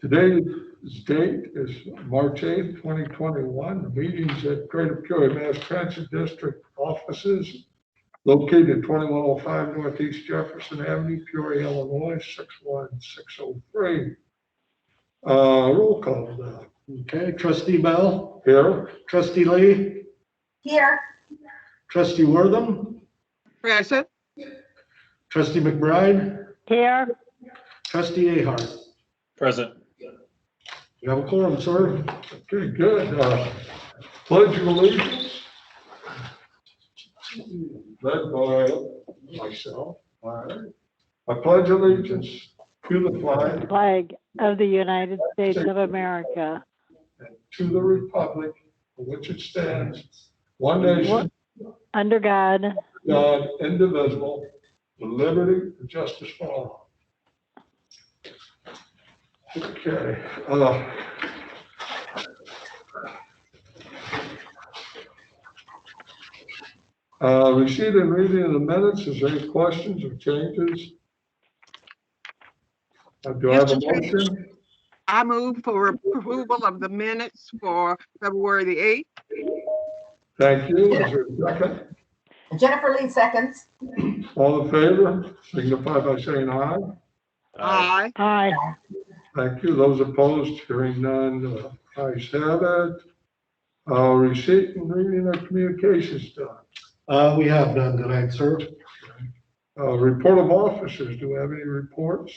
Today's date is March 8th, 2021. The meeting's at Greater Peoria Mass Transit District offices located at 2105 Northeast Jefferson Avenue, Peoria, Illinois, 61603. Roll call now. Okay, Trustee Bell, Here. Trustee Lee, Here. Trustee Wortham, Present. Trustee McBride, Here. Trustee Ahart. Present. You have a quorum, sir. Okay, good. Pledge of allegiance. Led by myself. All right. I pledge allegiance to the Flag of the United States of America. and to the republic for which it stands, one nation, Under God. God, indivisible, with liberty and justice for all. Okay. Receipt and reading of the minutes. Is there any questions or changes? Do I have a Mr. Chair. motion? I move for approval of the minutes for February the 8th. Thank you. Is there a second? Jennifer Lee seconds. All in favor, signify by saying aye. Aye. Aye. Thank you. Those opposed, hearing none, ayes have it. Receipt and reading of communications done. We have none tonight, sir. Report of officers. Do we have any reports?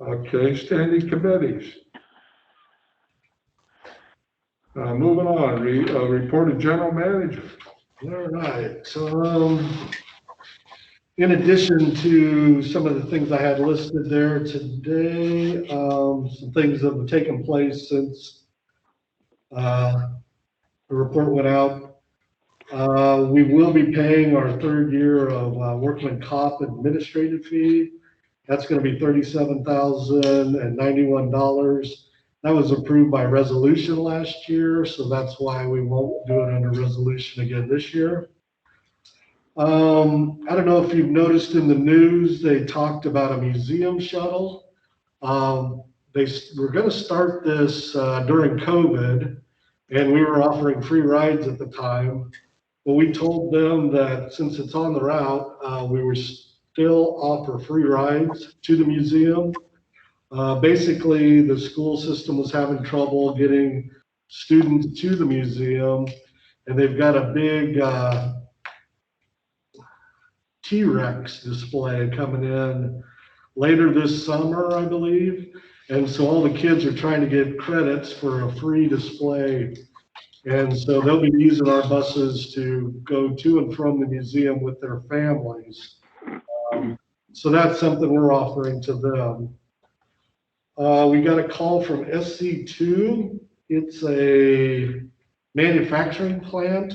Okay, standing committees. Moving on, report of general manager. All right, so in addition to some of the things I had listed there today, some things that have taken place since the report went out. We will be paying our third year of workman comp administrative fee. That's going to be $37,091. That was approved by resolution last year, so that's why we won't do it under resolution again this year. I don't know if you've noticed in the news, they talked about a museum shuttle. They were going to start this during COVID, and we were offering free rides at the time. But we told them that since it's on the route, we were still offer free rides to the museum. Basically, the school system was having trouble getting students to the museum, and they've got a big T-Rex display coming in later this summer, I believe. And so all the kids are trying to get credits for a free display. And so they'll be using our buses to go to and from the museum with their families. So that's something we're offering to them. We got a call from SC2. It's a manufacturing plant.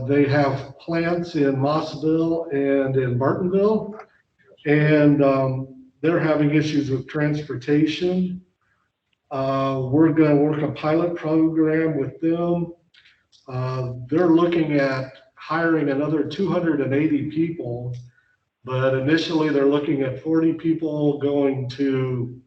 They have plants in Mossville and in Bartonville, and they're having issues with transportation. We're going to work a pilot program with them. They're looking at hiring another 280 people, but initially they're looking at 40 people going to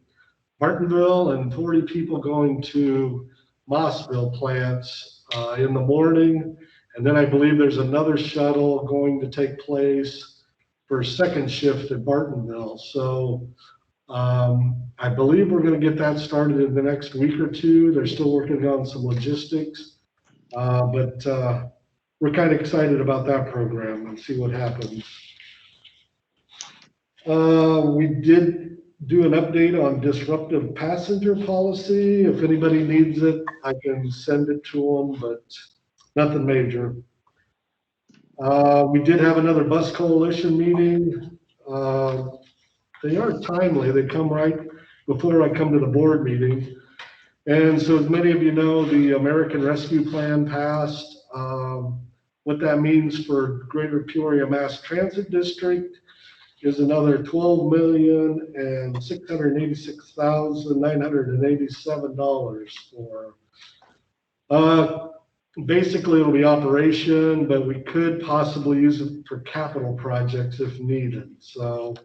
Bartonville and 40 people going to Mossville plants in the morning. And then I believe there's another shuttle going to take place for second shift at Bartonville. So I believe we're going to get that started in the next week or two. They're still working on some logistics, but we're kind of excited about that program and see what happens. We did do an update on disruptive passenger policy. If anybody needs it, I can send it to them, but nothing major. We did have another bus coalition meeting. They are timely. They come right before I come to the board meeting. And so as many of you know, the American Rescue Plan passed. What that means for Greater Peoria Mass Transit District is another $12,686,987 for. Basically, it'll be operation, but we could possibly use it for capital projects if needed. So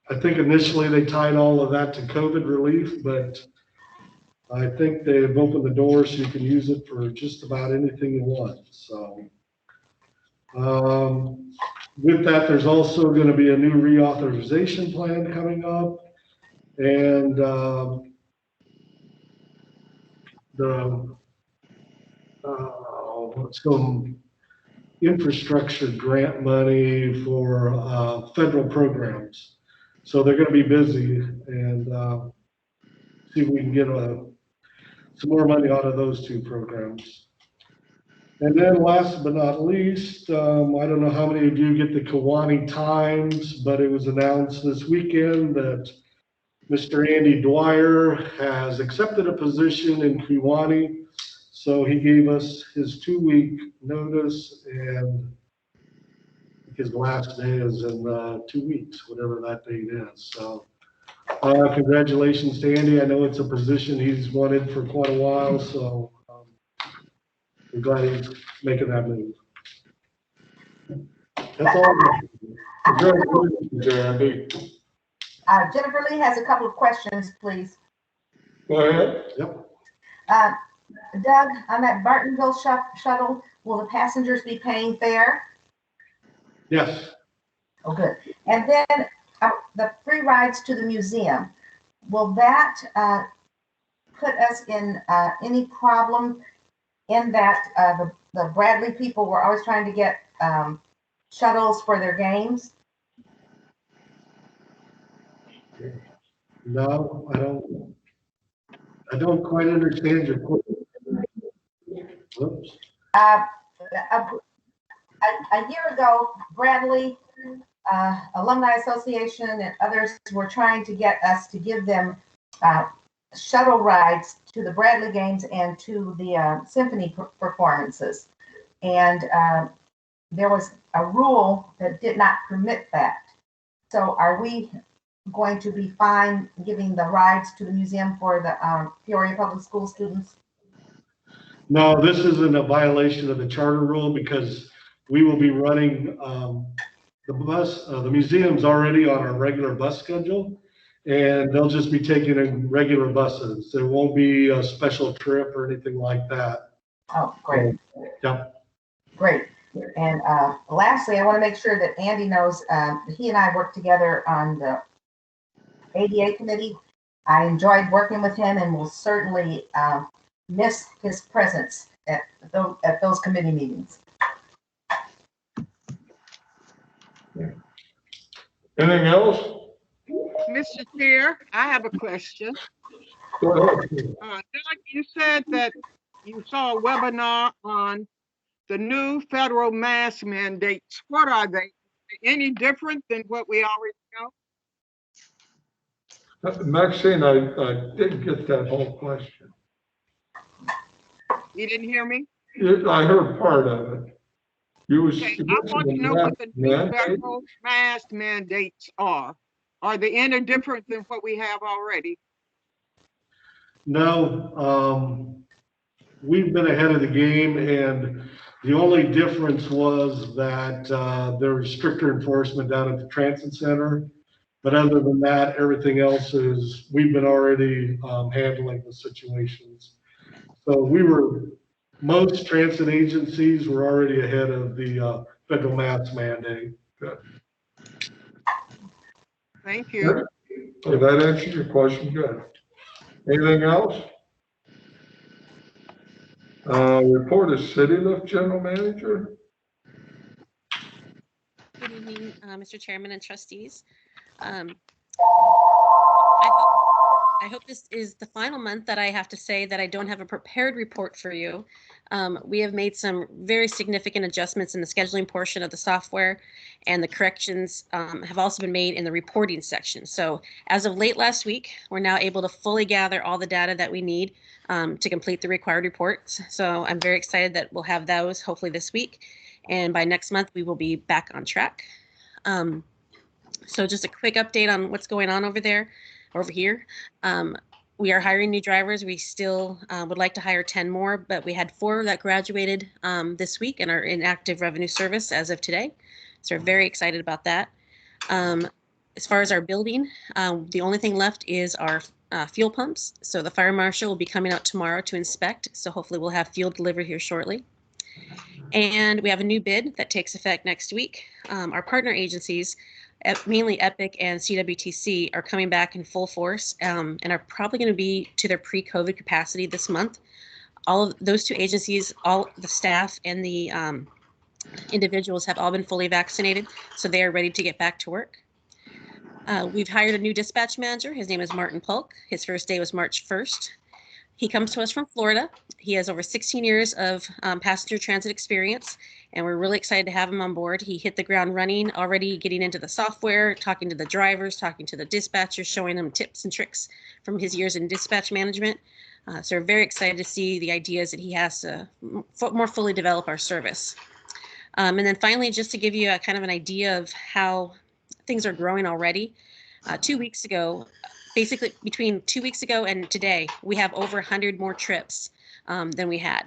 I think initially they tied all of that to COVID relief, but I think they've opened the door so you can use it for just about anything you want, so. With that, there's also going to be a new reauthorization plan coming up, and some infrastructure grant money for federal programs. So they're going to be busy and see if we can get some more money out of those two programs. And then last but not least, I don't know how many of you get the Kiwanee Times, but it was announced this weekend that Mr. Andy Dwyer has accepted a position in Kiwanee. So he gave us his 2-week notice, and his last day is in 2 weeks, whatever that date is. So congratulations to Andy. I know it's a position he's wanted for quite a while, so we're glad he's making that move. That's all. Congratulations, Andy. Jennifer Lee has a couple of questions, please. Go ahead. Yep. Doug, on that Bartonville shuttle, will the passengers be paying fare? Yes. Oh, good. And then the free rides to the museum, will that put us in any problem in that the Bradley people were always trying to get shuttles for their games? No, I don't quite understand your question. Whoops. A year ago, Bradley Alumni Association and others were trying to get us to give them shuttle rides to the Bradley games and to the symphony performances. And there was a rule that did not permit that. So are we going to be fine giving the rides to the museum for the Peoria Public School students? No, this isn't a violation of the charter rule because we will be running the bus. The museum's already on our regular bus schedule, and they'll just be taking in regular buses. There won't be a special trip or anything like that. Oh, great. Yeah. Great. And lastly, I want to make sure that Andy knows he and I worked together on the ADA committee. I enjoyed working with him and will certainly miss his presence at those committee meetings. Anything else? Mr. Chair, I have a question. Go ahead. Doug, you said that you saw a webinar on the new federal mask mandates. What are they? Any different than what we already know? Maxine, I didn't get that whole question. You didn't hear me? I heard part of it. You was. Okay, I want to know what the new federal mask mandates are. Are they any different than what we have already? No, we've been ahead of the game, and the only difference was that there was stricter enforcement down at the transit center. But other than that, everything else is, we've been already handling the situations. So most transit agencies were already ahead of the federal mask mandate. Good. Thank you. Well, that answers your question. Good. Anything else? Report of City Lift General Manager. Good evening, Mr. Chairman and trustees. I hope this is the final month that I have to say that I don't have a prepared report for you. We have made some very significant adjustments in the scheduling portion of the software, and the corrections have also been made in the reporting section. So as of late last week, we're now able to fully gather all the data that we need to complete the required reports. So I'm very excited that we'll have those hopefully this week. And by next month, we will be back on track. So just a quick update on what's going on over here. We are hiring new drivers. We still would like to hire 10 more, but we had 4 that graduated this week and are in active revenue service as of today. So we're very excited about that. As far as our building, the only thing left is our fuel pumps. So the fire marshal will be coming out tomorrow to inspect. So hopefully we'll have fuel delivered here shortly. And we have a new bid that takes effect next week. Our partner agencies, mainly Epic and CWTC, are coming back in full force and are probably going to be to their pre-COVID capacity this month. All of those two agencies, all the staff and the individuals have all been fully vaccinated, so they are ready to get back to work. We've hired a new dispatch manager. His name is Martin Polk. His first day was March 1st. He comes to us from Florida. He has over 16 years of passenger transit experience, and we're really excited to have him on board. He hit the ground running already, getting into the software, talking to the drivers, talking to the dispatchers, showing them tips and tricks from his years in dispatch management. So we're very excited to see the ideas that he has to more fully develop our service. And then finally, just to give you a kind of an idea of how things are growing already, 2 weeks ago, basically between 2 weeks ago and today, we have over 100 more trips than we had.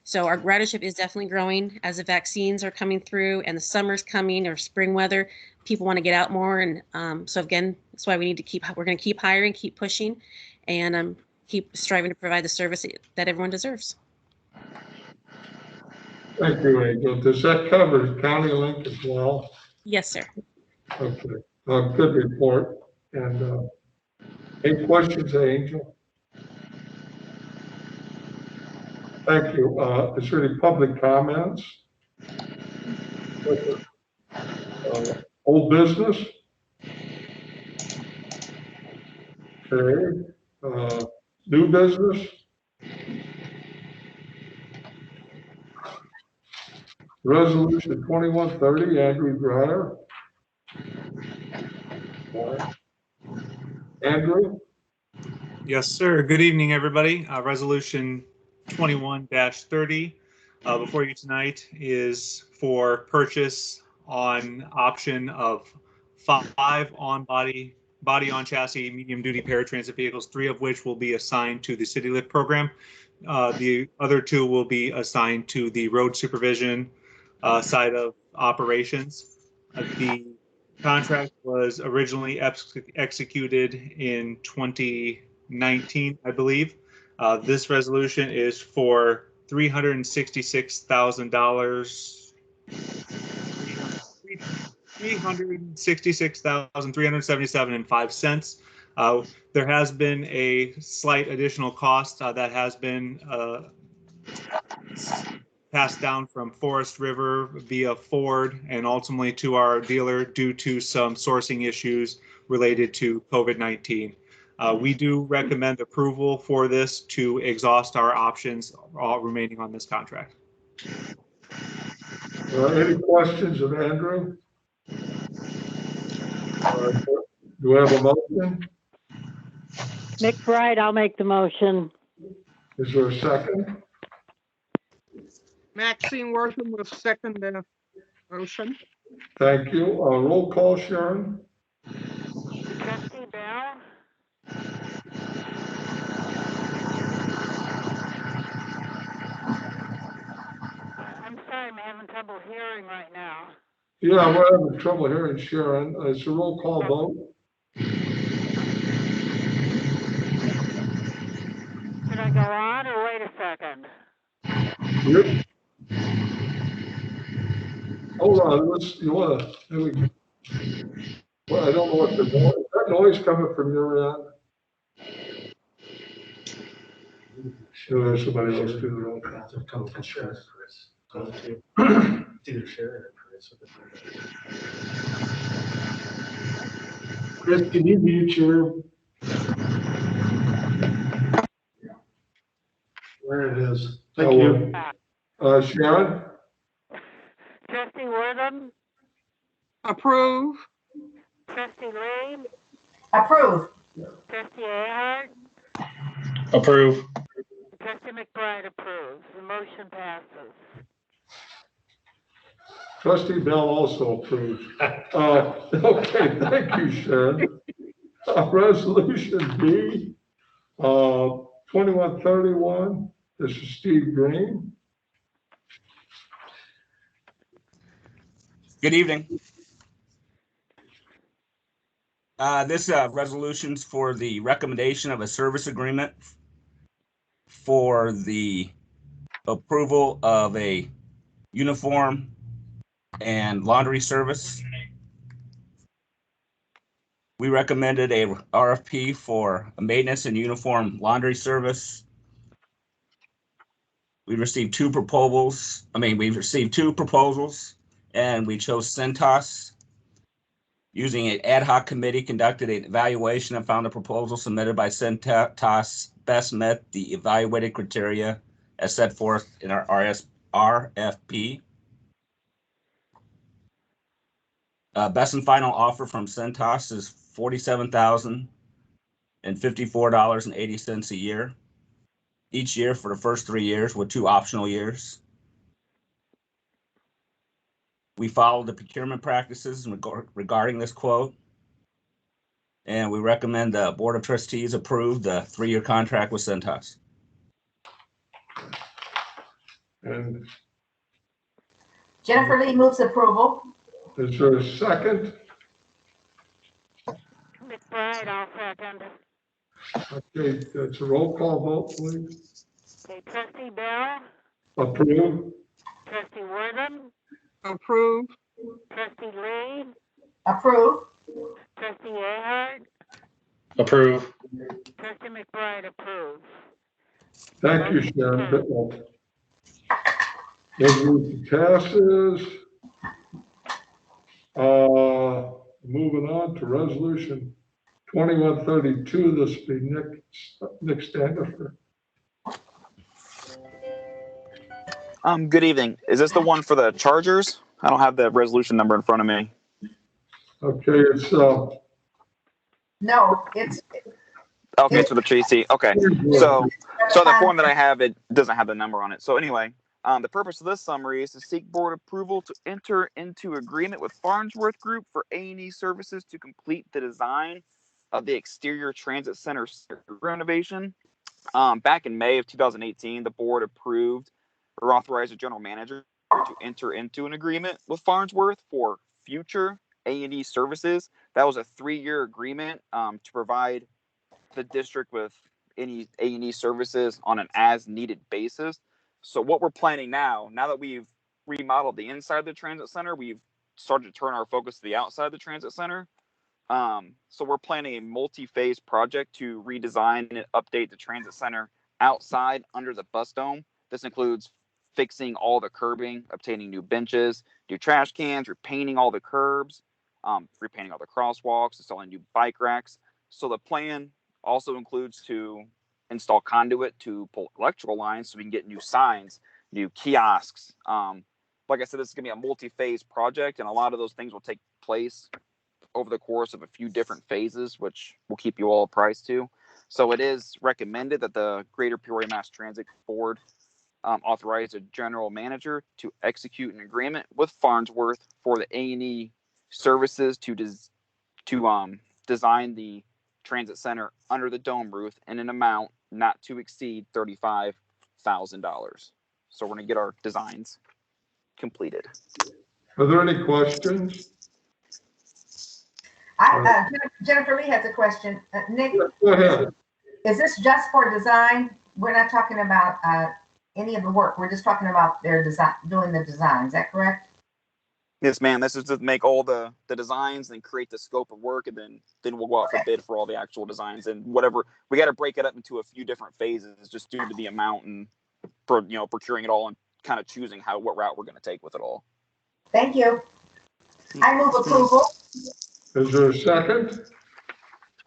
So our ridership is definitely growing as the vaccines are coming through and the summer's coming or spring weather. People want to get out more. And so again, that's why we need to we're going to keep hiring, keep pushing, and keep striving to provide the service that everyone deserves. Thank you, Angel. Does that cover County Link as well? Yes, sir. Okay, good report. And any questions, Angel? Thank you. Is there any public comments? Old business? Okay. New business? Resolution 2130, Andrew Dreyer. Andrew? Yes, sir. Good evening, everybody. Resolution 21-30 before you tonight is for purchase on option of 5 on-body, body-on-chassis, medium-duty paratransit vehicles, 3 of which will be assigned to the City Lift program. The other 2 will be assigned to the road supervision side of operations. The contract was originally executed in 2019, I believe. This resolution is for $366,000. $366,377.05. There has been a slight additional cost that has been passed down from Forest River via Ford and ultimately to our dealer due to some sourcing issues related to COVID-19. We do recommend approval for this to exhaust our options all remaining on this contract. Any questions of Andrew? Do we have a motion? McBride, I'll make the motion. Is there a second? Maxine Wortham will second the motion. Thank you. Roll call, Sharon. Trustee Bell? I'm sorry, I'm having trouble hearing right now. Yeah, we're having trouble hearing Sharon. It's a roll call vote. Should I go on or wait a second? Yep. Hold on, there we go. Well, I don't know what the noise, is that noise coming from your end? Sure, there's somebody else do the roll call. Come from Sharon, Chris. It's either Sharon or Chris. Chris, can you mute your? There it is. Thank you. Sharon? Trustee Wortham? Approve. Trustee Lee? Approve. Trustee Ahart? Approve. Trustee McBride approves. The motion passes. Trustee Bell also approves. Okay, thank you, Sharon. Resolution B, 2131. This is Steve Green. Good evening. This resolution's for the recommendation of a service agreement for the approval of a uniform and laundry service. We recommended a RFP for a maintenance and uniform laundry service. We received two proposals. We've received two proposals, and we chose Centos. Using an ad hoc committee, conducted an evaluation and found the proposal submitted by Centos best met the evaluated criteria as set forth in our RFP. Best and final offer from Centos is $47,054.80 a year, each year for the first 3 years with 2 optional years. We followed the procurement practices regarding this quote, and we recommend the Board of Trustees approve the 3-year contract with Centos. And Jennifer Lee moves approval. is there a second? McBride, I'll second. Okay, that's a roll call vote, please. Okay, trustee Bell, Approve. trustee Wortham, Approve. trustee Lee, Approve. trustee Ahart, Approve. trustee McBride approves. Thank you, Sharon. Resolution passes. Moving on to resolution 2132. This will be Nick Standifer. Good evening. Is this the one for the chargers? I don't have the resolution number in front of me. Okay, it's No, it's. Okay, it's for the Tracy. Okay, so the form that I have, it doesn't have the number on it. So anyway, the purpose of this summary is to seek board approval to enter into agreement with Farnsworth Group for A&E services to complete the design of the exterior transit center renovation. Back in May of 2018, the board approved or authorized the general manager to enter into an agreement with Farnsworth for future A&E services. That was a 3-year agreement to provide the district with any A&E services on an as-needed basis. So what we're planning now that we've remodeled the inside of the transit center, we've started to turn our focus to the outside of the transit center. So we're planning a multi-phase project to redesign and update the transit center outside under the bus dome. This includes fixing all the curbing, obtaining new benches, new trash cans, repainting all the curbs, repainting all the crosswalks, installing new bike racks. So the plan also includes to install conduit to pull electrical lines so we can get new signs, new kiosks. Like I said, this is going to be a multi-phase project, and a lot of those things will take place over the course of a few different phases, which will keep you all apprised to. So it is recommended that the Greater Peoria Mass Transit Board authorize a general manager to execute an agreement with Farnsworth for the A&E services to design the transit center under the dome roof in an amount not to exceed $35,000. So we're going to get our designs completed. Are there any questions? Jennifer Lee has a question. Nick, Go ahead. is this just for design? We're not talking about any of the work. We're just talking about their design, doing the design. Is that correct? Yes, ma'am. This is to make all the designs and create the scope of work, and then we'll go out for bid for all the actual designs and whatever. We got to break it up into a few different phases just due to the amount and procuring it all and kind of choosing what route we're going to take with it all. Thank you. I move approval. Is there a second?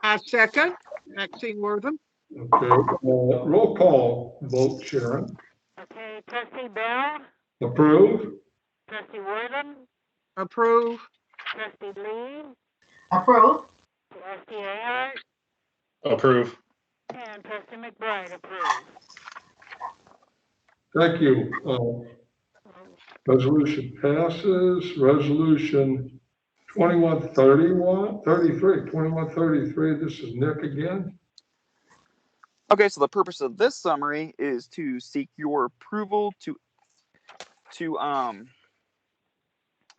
I second. Maxine Wortham. Okay, roll call vote, Sharon. Okay, trustee Bell, Approve. trustee Wortham, Approve. trustee Lee, Approve. trustee Ahart, Approve. and trustee McBride approves. Thank you. Resolution passes. Resolution 2133. This is Nick again. Okay, so the purpose of this summary is to seek your approval to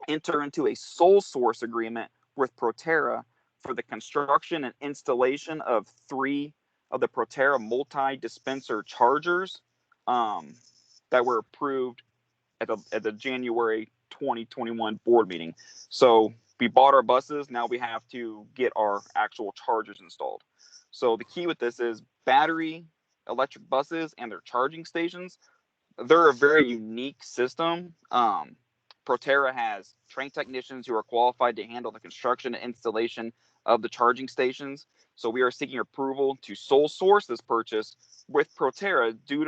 enter into a sole source agreement with Proterra for the construction and installation of 3 of the Proterra multi-dispenser chargers that were approved at the January 2021 board meeting. So we bought our buses. Now we have to get our actual chargers installed. So the key with this is battery electric buses and their charging stations. They're a very unique system. Proterra has trained technicians who are qualified to handle the construction and installation of the charging stations. So we are seeking approval to sole source this purchase with Proterra due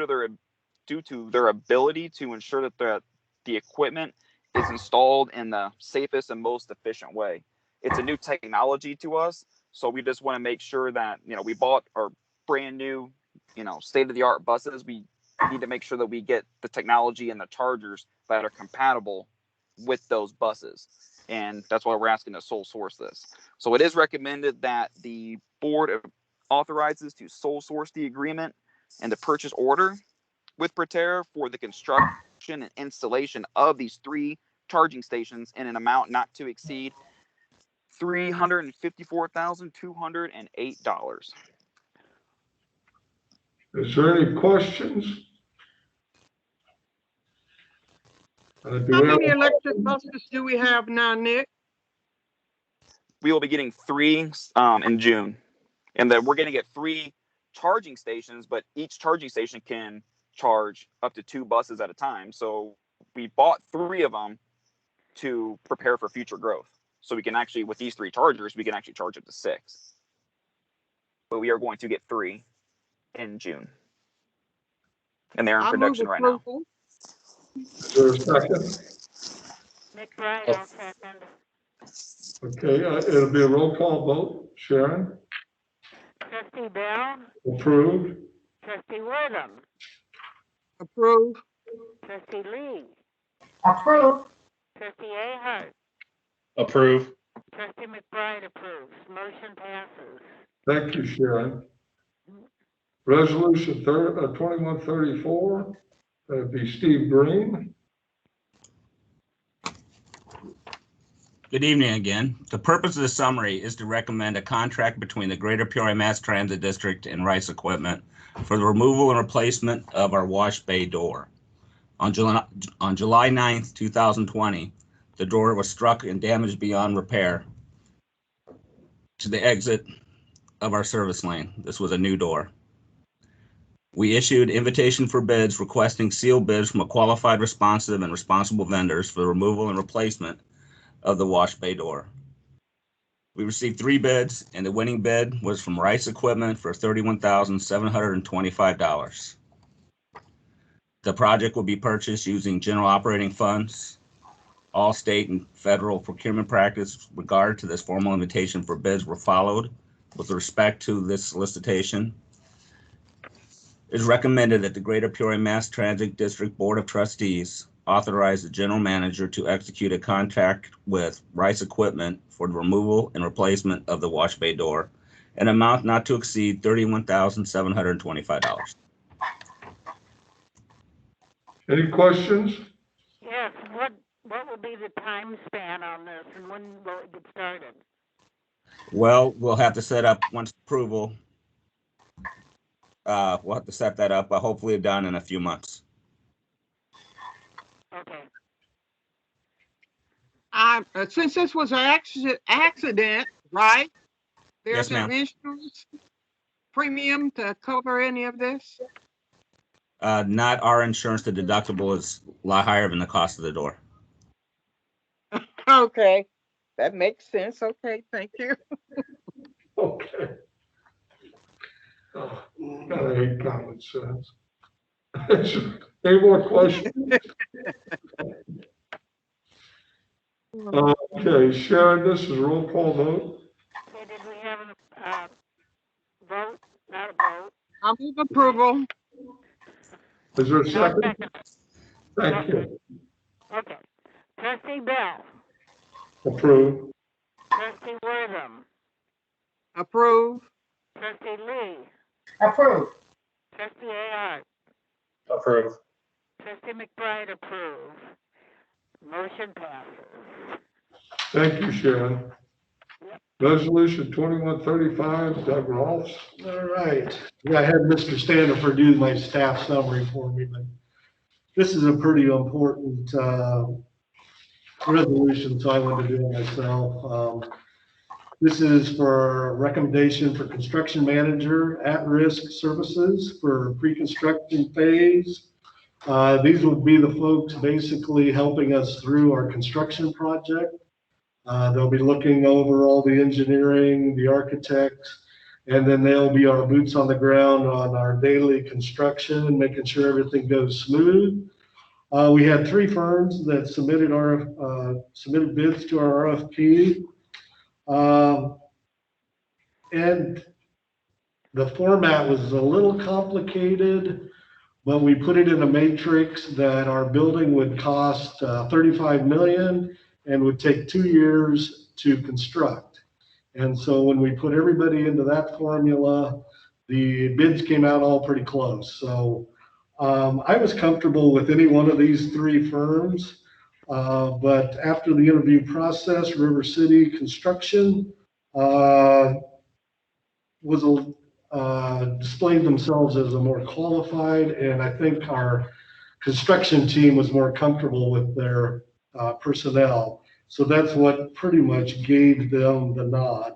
to their ability to ensure that the equipment is installed in the safest and most efficient way. It's a new technology to us, so we just want to make sure that, we bought our brand new, state-of-the-art buses. We need to make sure that we get the technology and the chargers that are compatible with those buses. And that's why we're asking to sole source this. So it is recommended that the board authorizes to sole source the agreement and the purchase order with Proterra for the construction and installation of these 3 charging stations in an amount not to exceed $354,208. Is there any questions? How many electric buses do we have now, Nick? We will be getting 3 in June, and then we're going to get 3 charging stations, but each charging station can charge up to 2 buses at a time. So we bought 3 of them to prepare for future growth. So we can actually, with these 3 chargers, we can actually charge up to 6. But we are going to get 3 in June. And they're in production right now. Is there a second? McBride, I'll second. Okay, it'll be a roll call vote. Sharon? Trustee Bell? Approved. Trustee Wortham? Approve. Trustee Lee? Approve. Trustee Ahart? Approve. Trustee McBride approves. Motion passes. Thank you, Sharon. Resolution 2134, that'd be Steve Green. Good evening again. The purpose of the summary is to recommend a contract between the Greater Peoria Mass Transit District and Rice Equipment for the removal and replacement of our wash bay door. On July 9th, 2020, the door was struck and damaged beyond repair to the exit of our service lane. This was a new door. We issued invitation for bids requesting sealed bids from a qualified, responsive, and responsible vendors for the removal and replacement of the wash bay door. We received 3 bids, and the winning bid was from Rice Equipment for $31,725. The project will be purchased using general operating funds. All state and federal procurement practice regard to this formal invitation for bids were followed. With respect to this solicitation, it is recommended that the Greater Peoria Mass Transit District Board of Trustees authorize the general manager to execute a contract with Rice Equipment for the removal and replacement of the wash bay door, an amount not to exceed $31,725. Any questions? Yes, what will be the time span on this and when will it get started? Well, we'll have to set up once approval. We'll have to set that up, but hopefully done in a few months. Okay. Since this was an accident, right? Yes, There's ma'am. an insurance premium to cover any of this? Not our insurance. The deductible is a lot higher than the cost of the door. Okay, that makes sense. Okay, thank you. Okay. Oh, gotta hate common sense. Any more questions? Okay, Sharon, this is a roll call vote. Okay, did we have a vote? Not a vote. I move approval. Is there a No second? second. Thank you. Okay. Trustee Bell? Approved. Trustee Wortham? Approve. Trustee Lee? Approve. Trustee Ahart? Approve. Trustee McBride approves. Motion passes. Thank you, Sharon. Resolution 2135, Doug Rolfs. All right. Yeah, I had Mr. Standifer do my staff summary for me, but this is a pretty important resolution, so I wanted to do it myself. This is for a recommendation for construction manager at-risk services for pre-construction phase. These would be the folks basically helping us through our construction project. They'll be looking over all the engineering, the architects, and then they'll be our boots on the ground on our daily construction and making sure everything goes smooth. We had 3 firms that submitted bids to our RFP. And the format was a little complicated, but we put it in a matrix that our building would cost $35 million and would take 2 years to construct. And so when we put everybody into that formula, the bids came out all pretty close. So I was comfortable with any one of these 3 firms, but after the interview process, River City Construction displayed themselves as a more qualified, and I think our construction team was more comfortable with their personnel. So that's what pretty much gave them the nod.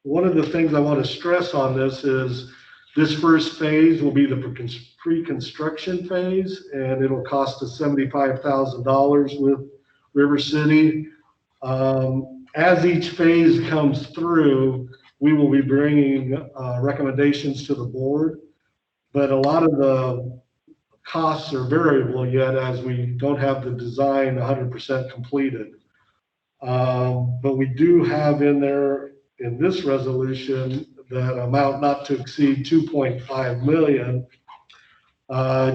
One of the things I want to stress on this is this first phase will be the pre-construction phase, and it'll cost us $75,000 with River City. As each phase comes through, we will be bringing recommendations to the board, but a lot of the costs are variable yet as we don't have the design 100% completed. But we do have in there, in this resolution, that amount not to exceed 2.5 million.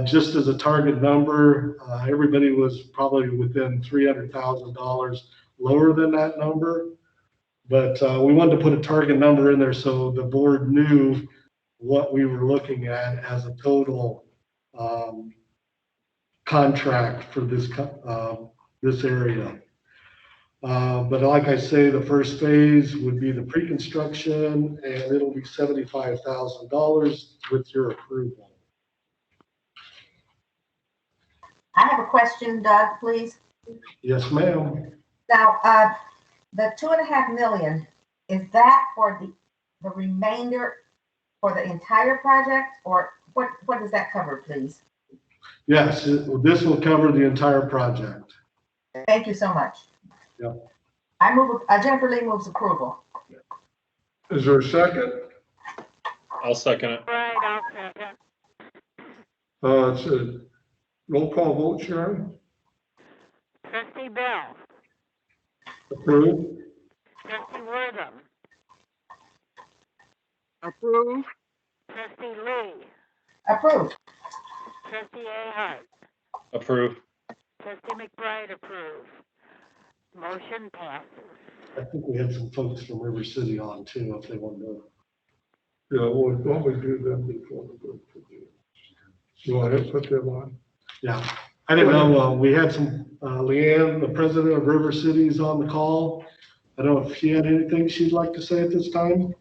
Just as a target number, everybody was probably within $300,000 lower than that number. But we wanted to put a target number in there so the board knew what we were looking at as a total contract for this area. But like I say, the first phase would be the pre-construction, and it'll be $75,000 with your approval. I have a question, Doug, please. Yes, ma'am. Now, the 2.5 million, is that for the remainder for the entire project, or what does that cover, please? Yes, this will cover the entire project. Thank you so much. Yep. I move, Jennifer Lee moves approval. Is there a second? I'll second it. Right, I'll second. It's a roll call vote, Sharon. Trustee Bell, Approved. trustee Wortham, Approve. trustee Lee, Approved. trustee Ahart, Approve. trustee McBride approve. Motion passes. I think we had some folks from River City on too, if they want to. Yeah, why don't we do them before we go to the, you want to put them on? Yeah, I didn't know, we had some, Leanne, the president of River City, is on the call. I don't know if she had anything she'd like to say at this time.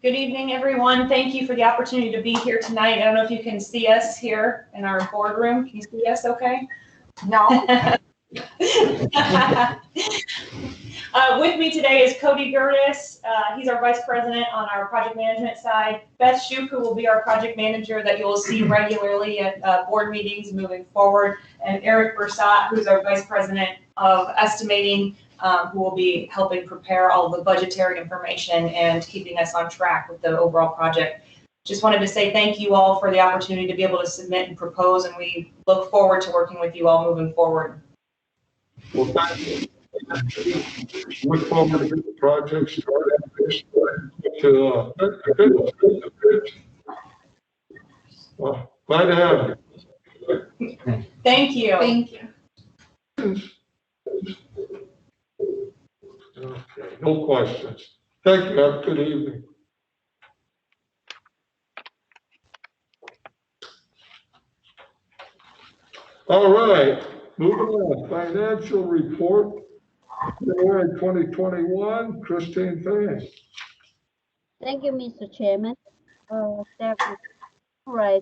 Good evening, everyone. Thank you for the opportunity to be here tonight. I don't know if you can see us here in our boardroom. Can you see us okay? No. With me today is Cody Gertis. He's our vice president on our project management side. Beth Shuk, who will be our project manager that you will see regularly at board meetings moving forward. And Eric Bersat, who's our vice president of estimating, who will be helping prepare all of the budgetary information and keeping us on track with the overall project. Just wanted to say thank you all for the opportunity to be able to submit and propose, and we look forward to working with you all moving forward. Well, thank you. Look forward to get the project started. Glad to have you. Thank you. Thank you. Okay, no questions. Thank you. Have a good evening. All right, Moving on, financial report, January 2021, Christine Fay. Thank you, Mr. Chairman. Staff will summarize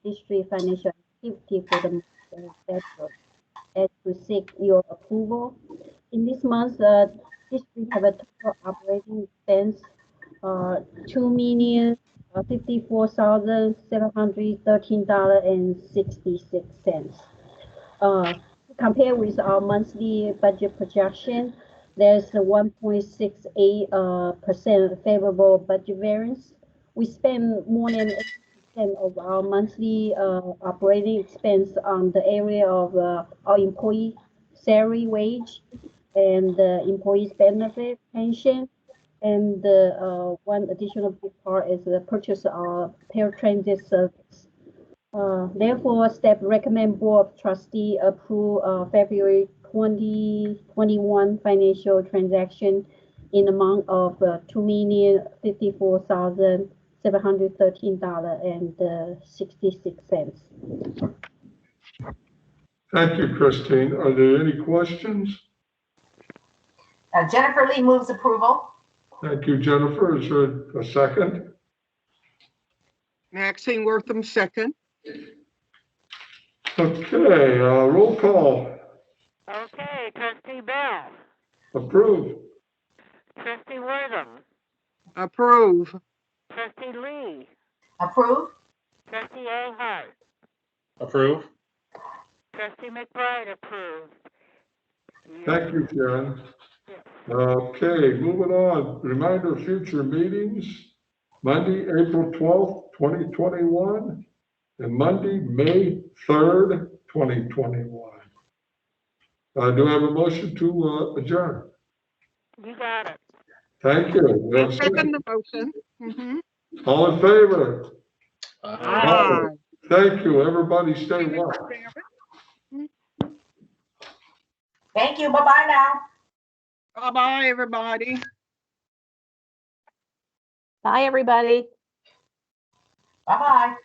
district financial activity for the month of February and to seek your approval. In this month, district have a total operating expense $2,054,713.66. Compared with our monthly budget projection, there's a 1.68% favorable budget variance. We spend more than 80% of our monthly operating expense on the area of our employee salary, wage, and employees benefit, pension, and one additional big part is the purchase of paratransit service. Therefore, staff recommend Board of Trustee approve February 2021 financial transaction in amount of $2,054,713.66. Thank you, Christine. Are there any questions? Jennifer Lee moves approval. Thank you, Jennifer. Is there a second? Maxine Wortham, second. Okay, roll call. Okay, trustee Bell, Approved. trustee Wortham, Approve. trustee Lee, Approve. trustee Ahart, Approve. trustee McBride approved. Thank you, Sharon. Okay, moving on. Reminder of future meetings, Monday, April 12th, 2021, and Monday, May 3rd, 2021. Do I have a motion to adjourn? You got it. Thank you. We have a Second second. the motion. Mhm. All in favor? Aye. Thank you. Everybody stay well. Thank you. Bye-bye now. Bye-bye, everybody. Bye, everybody. Bye-bye.